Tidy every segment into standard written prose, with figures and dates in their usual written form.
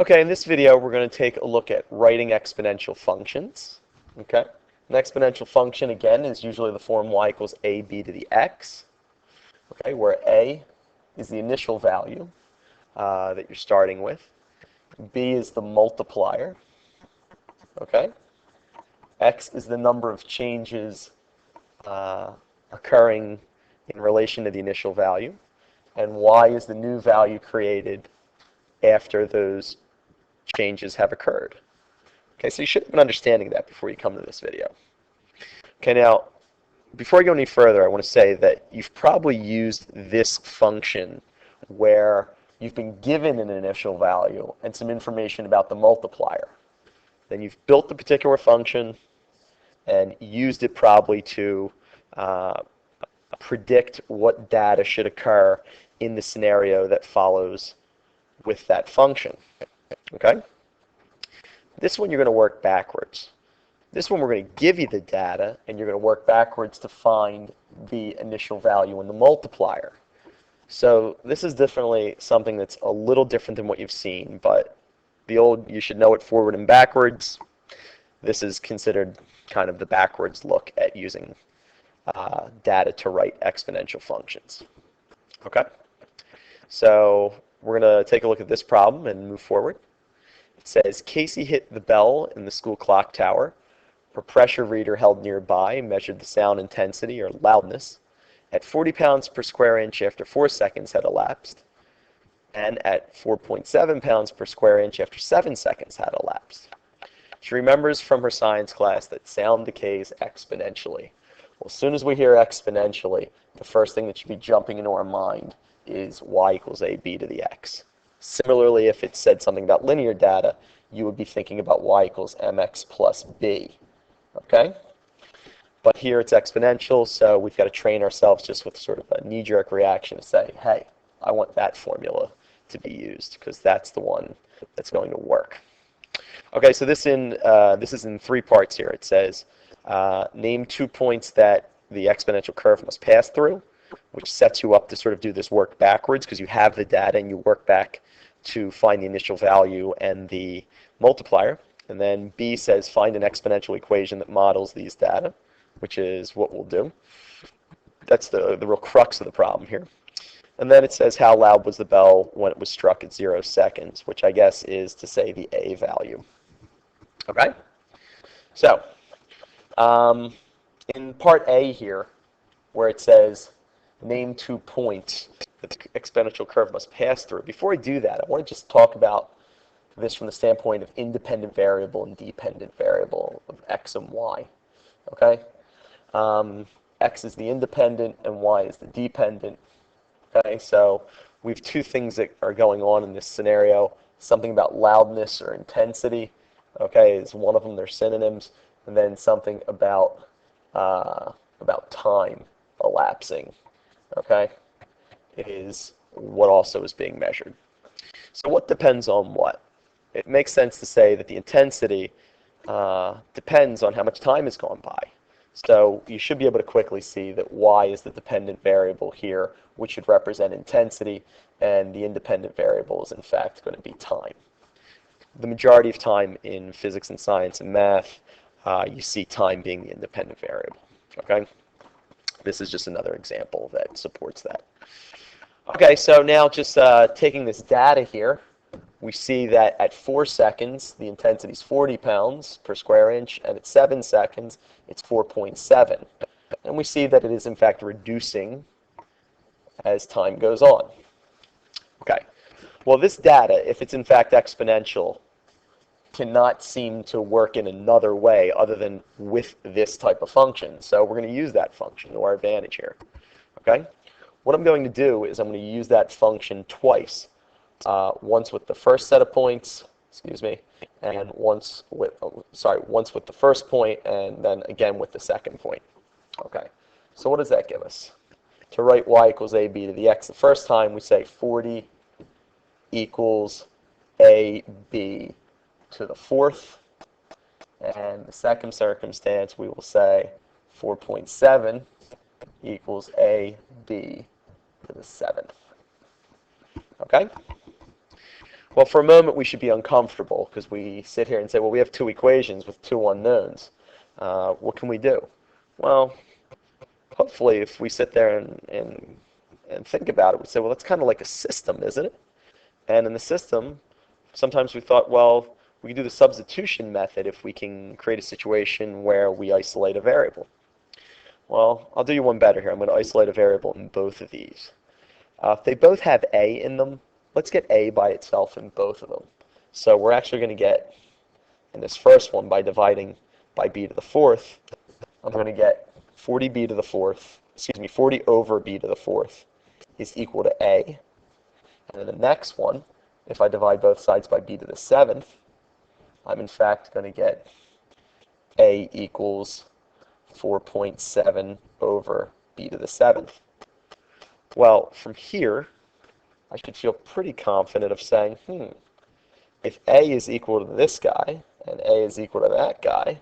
Okay, in this video we're going to take a look at writing exponential functions. Okay, an exponential function again is usually the form y equals ab to the x. Okay, where a is the initial value that you're starting with, b is the multiplier. Okay, x is the number of changes occurring in relation to the initial value, and y is the new value created after those changes have occurred. Okay, so you should have an understanding of that before you come to this video. Okay, now, before I go any further, I want to say that you've probably used this function where you've been given an initial value and some information about the multiplier. Then you've built the particular function and used it probably to predict what data should occur in the scenario that follows with that function. Okay? This one you're going to work backwards. This one we're going to give you the data and you're going to work backwards to find the initial value in the multiplier. So this is definitely something that's a little different than what you've seen, but the old you should know it forward and backwards. This is considered kind of the backwards look at using data to write exponential functions. Okay? So we're going to take a look at this problem and move forward. It says, Casey hit the bell in the school clock tower. Her pressure reader held nearby measured the sound intensity or loudness at 40 pounds per square inch after 4 seconds had elapsed, and at 4.7 pounds per square inch after 7 seconds had elapsed. She remembers from her science class that sound decays exponentially. Well, as soon as we hear exponentially, the first thing that should be jumping into our mind is y equals ab to the x. Similarly, if it said something about linear data, you would be thinking about y equals mx plus b. Okay? But here it's exponential, so we've got to train ourselves just with sort of a knee-jerk reaction to say, hey, I want that formula to be used because that's the one that's going to work. Okay, so this is in 3 parts here. It says, name 2 points that the exponential curve must pass through, which sets you up to sort of do this work backwards because you have the data and you work back to find the initial value and the multiplier. And then B says find an exponential equation that models these data, which is what we'll do. That's the real crux of the problem here. And then it says how loud was the bell when it was struck at 0 seconds, which I guess is to say the A value. Okay? So, in part A here, where it says name 2 points that the exponential curve must pass through. Before I do that, I want to just talk about this from the standpoint of independent variable and dependent variable of x and y. Okay? X is the independent and y is the dependent. Okay, so we have 2 things that are going on in this scenario. Something about loudness or intensity. Okay, is one of them. They're synonyms, and then something about time elapsing. Okay, is what also is being measured. So what depends on what? It makes sense to say that the intensity depends on how much time has gone by. So you should be able to quickly see that y is the dependent variable here, which should represent intensity, and the independent variable is in fact going to be time. The majority of time in physics and science and math, you see time being the independent variable. Okay? This is just another example that supports that. Okay, so now just taking this data here, we see that at 4 seconds, the intensity is 40 pounds per square inch, and at 7 seconds, it's 4.7. And we see that it is, in fact, reducing as time goes on. Okay, well, this data, if it's, in fact, exponential, cannot seem to work in another way other than with this type of function. So we're going to use that function to our advantage here. Okay, what I'm going to do is I'm going to use that function twice. Once with the first set of points, and once with the first point, and then again with the second point. Okay, so what does that give us? To write y equals ab to the x the first time, we say 40 equals ab to the 4th, and the second circumstance we will say 4.7 equals ab to the 7th. Okay? Well, for a moment we should be uncomfortable because we sit here and say, well, we have two equations with two unknowns. What can we do? Well, hopefully if we sit there and think about it, we say, well, that's kind of like a system, isn't it? And in the system, sometimes we thought, well, we can do the substitution method if we can create a situation where we isolate a variable. Well, I'll do you one better here. I'm going to isolate a variable in both of these. If they both have a in them, let's get a by itself in both of them. So we're actually going to get, in this first one, by dividing by b to the fourth, I'm going to get 40b to the fourth, 40 over b to the fourth is equal to a. And in the next one, if I divide both sides by b to the seventh, I'm in fact going to get a equals 4.7 over b to the seventh. Well, from here, I should feel pretty confident of saying, if a is equal to this guy and a is equal to that guy,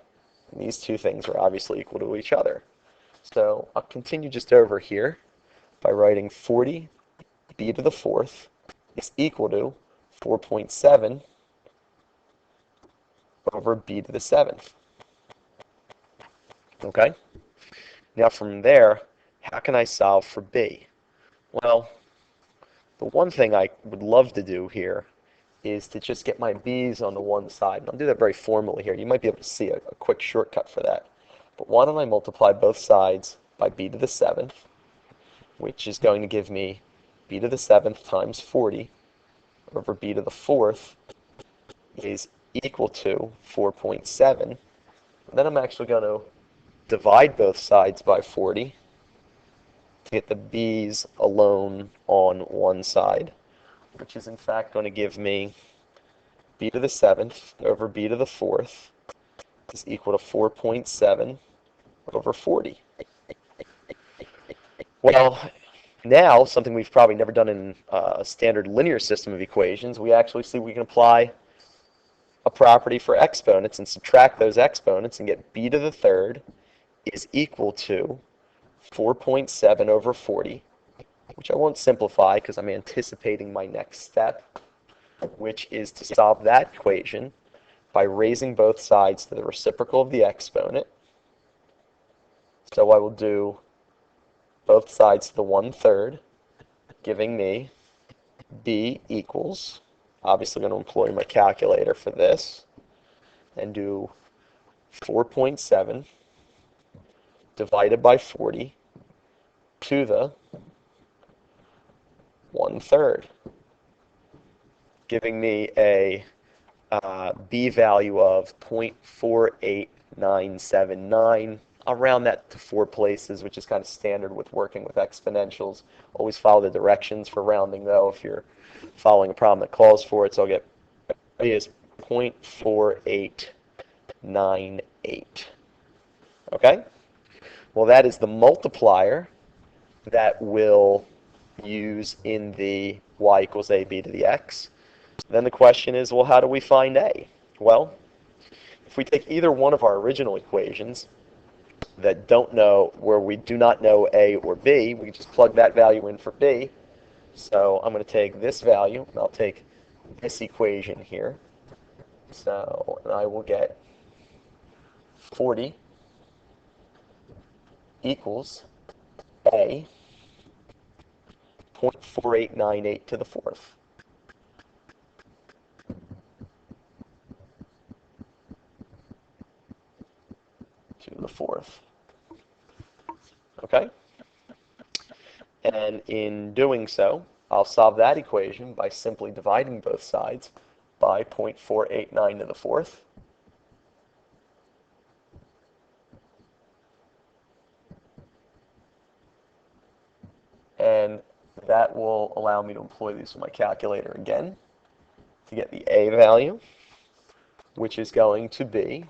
these two things are obviously equal to each other. So I'll continue just over here by writing 40 b to the fourth is equal to 4.7 over b to the seventh. Okay? Now from there, how can I solve for b? Well, the one thing I would love to do here is to just get my b's on the one side. And I'll do that very formally here. You might be able to see a quick shortcut for that. But why don't I multiply both sides by b to the seventh, which is going to give me b to the seventh times 40 over b to the fourth is equal to 4.7. Then I'm actually going to divide both sides by 40 to get the b's alone on one side, which is in fact going to give me b to the seventh over b to the fourth is equal to 4.7 over 40. Well, now, something we've probably never done in a standard linear system of equations, we actually see we can apply a property for exponents and subtract those exponents and get b to the third is equal to 4.7 over 40, which I won't simplify because I'm anticipating my next step, which is to solve that equation by raising both sides to the reciprocal of the exponent. So I will do both sides to the 1/3, giving me b equals, obviously going to employ my calculator for this, and do 4.7 divided by 40 to the 1/3, giving me a b value of 0.48979. I'll round that to 4 places, which is kind of standard with working with exponentials. Always follow the directions for rounding, though, if you're following a problem that calls for it. So I'll get b is 0.4898. Okay? Well, that is the multiplier that we'll use in the y equals ab to the x. Then the question is, well, how do we find a? Well, if we take either one of our original equations that don't know, where we do not know a or b, we can just plug that value in for b. So I'm going to take this value, and I'll take this equation here. So I will get 40 equals a 0.4898 to the fourth. To the fourth. Okay? And in doing so, I'll solve that equation by simply dividing both sides by 0.489 to the fourth. And that will allow me to employ these with my calculator again to get the a value, which is going to be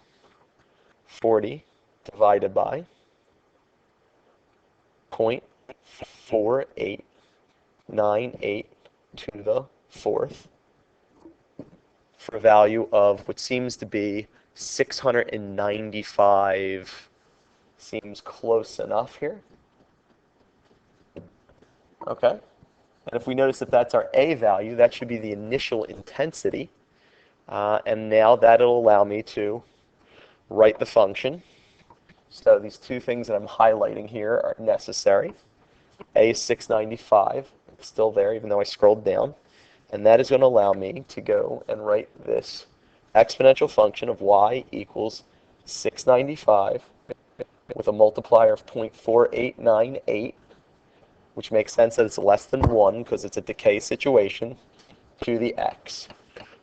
40 divided by 0.4898 to the fourth for a value of what seems to be 695. Seems close enough here. Okay. And if we notice that that's our A value, that should be the initial intensity. And now that'll allow me to write the function. So these two things that I'm highlighting here are necessary. A is 695. It's still there even though I scrolled down. And that is going to allow me to go and write this exponential function of y equals 695 with a multiplier of 0.4898, which makes sense that it's less than 1 because it's a decay situation, to the x,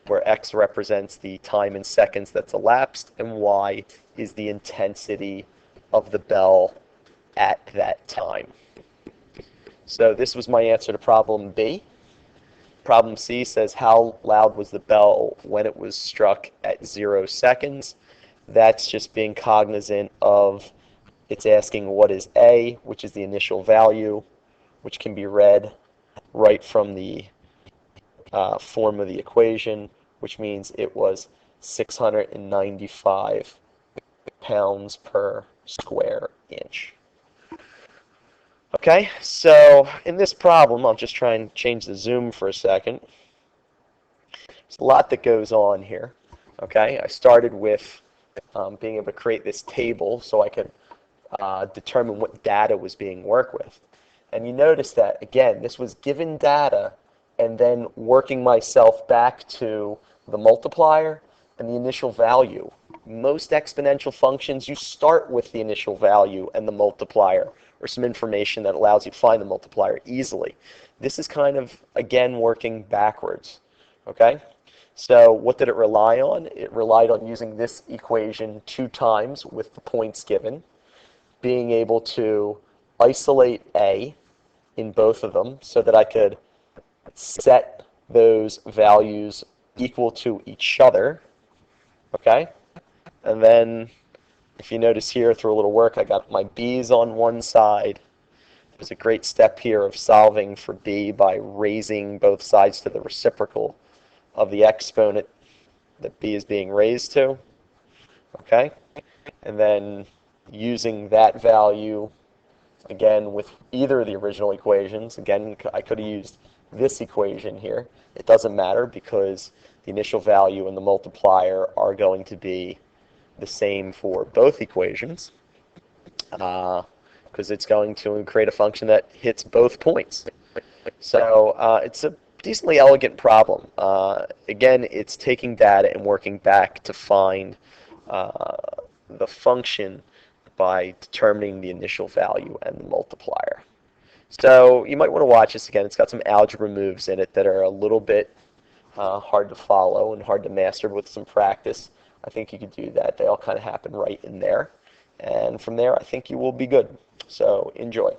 where x represents the time in seconds that's elapsed and y is the intensity of the bell at that time. So this was my answer to problem B. Problem C says how loud was the bell when it was struck at 0 seconds. That's just being cognizant of it's asking what is A, which is the initial value, which can be read right from the form of the equation, which means it was 695 pounds per square inch. Okay, so in this problem, I'll just try and change the zoom for a second. There's a lot that goes on here. Okay, I started with being able to create this table so I could determine what data was being worked with. And you notice that, again, this was given data and then working myself back to the multiplier and the initial value. Most exponential functions, you start with the initial value and the multiplier, or some information that allows you to find the multiplier easily. This is kind of, again, working backwards. Okay? So what did it rely on? It relied on using this equation 2 times with the points given, being able to isolate A in both of them so that I could set those values equal to each other. Okay? And then, if you notice here, through a little work, I got my b's on one side. There's a great step here of solving for b by raising both sides to the reciprocal of the exponent that b is being raised to. Okay? And then using that value, again, with either of the original equations. Again, I could have used this equation here. It doesn't matter because the initial value and the multiplier are going to be the same for both equations because it's going to create a function that hits both points. So it's a decently elegant problem. Again, it's taking data and working back to find the function by determining the initial value and the multiplier. So you might want to watch this again. It's got some algebra moves in it that are a little bit hard to follow and hard to master, but with some practice, I think you could do that. They all kind of happen right in there. And from there, I think you will be good. So enjoy.